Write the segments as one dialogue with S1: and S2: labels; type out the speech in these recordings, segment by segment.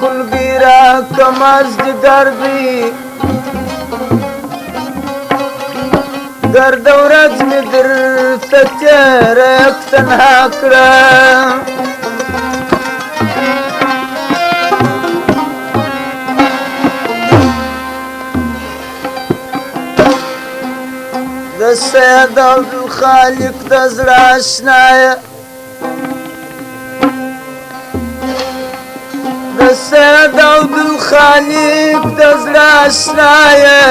S1: خلگیرا کم از دیگر بی گرد و رز می در تتیرک تنها کرم د سید عبدالخالق د زړه اشنایه د سید عبدالخالق د زړه اشنایه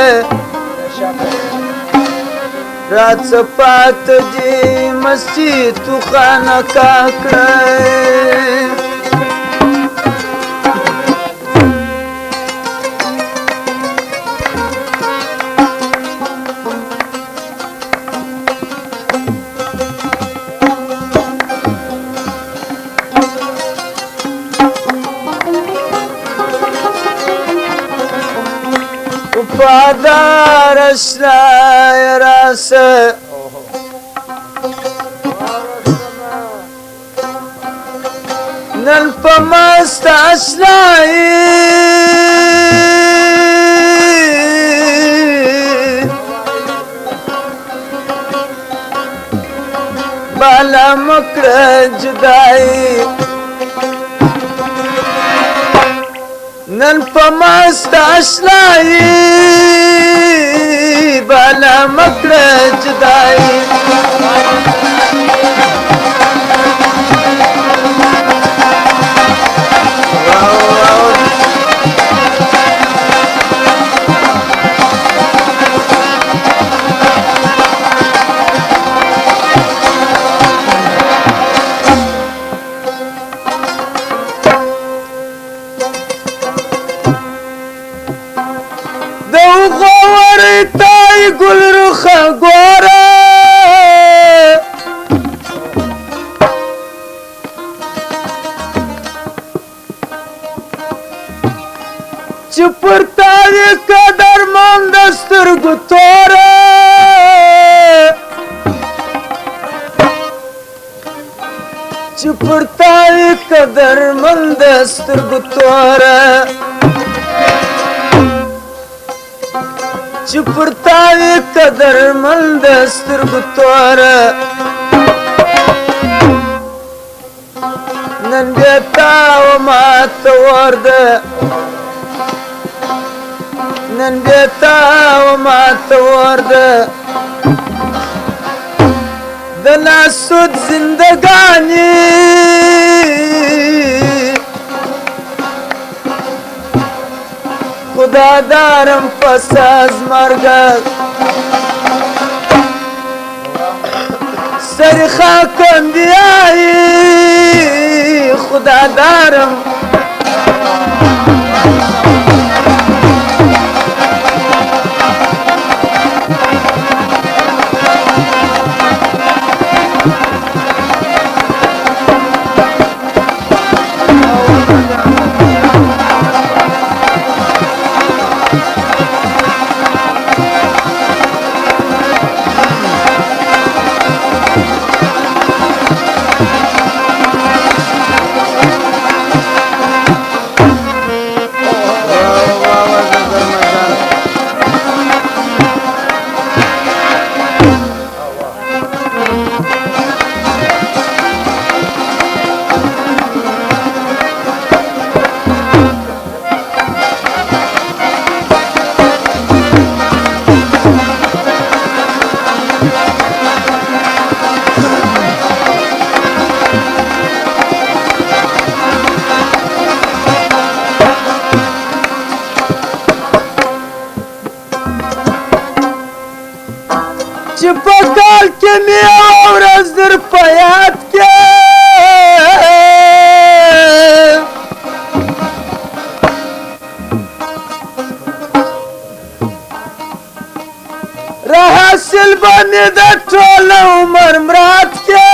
S1: راڅه پاته دي مسجد تو خانقاه کړی وفادار اشنای راسه نن په مست اشنای بالا مکړه جدای نن په مست اشنای بالا مکړه جدای گل رخ گوره چه پرتاوی قدر من دسترگو توره چه پرتاوی قدر من دسترگو توره چې پرتاوی قدر من د سترګو توره نن بیا تا و ماته ورده نن بیا تا و ماته ورده د ناسود زندګاني خدا دارم پس از مرگت سر خاکم بیایی خدا دارم چې په کال کې مې یوه ورځ در په یاد کې را حاصل به مې د ټول عمر مراد کې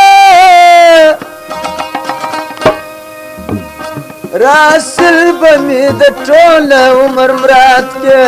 S1: را حاصل به مې د ټول عمر مراد کې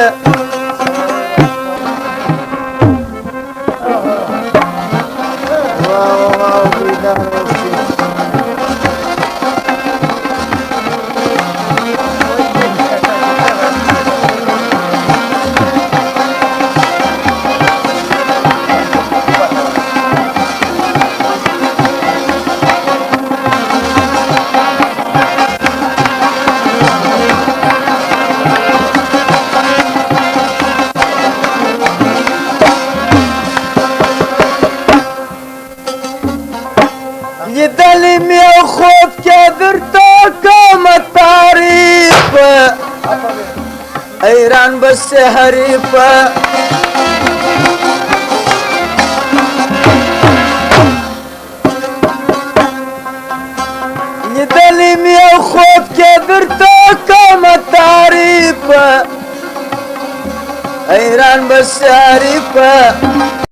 S1: حیران بس حریفه لیدلی می یو خوب کې درته کوم تعریفه حیران بس حریفه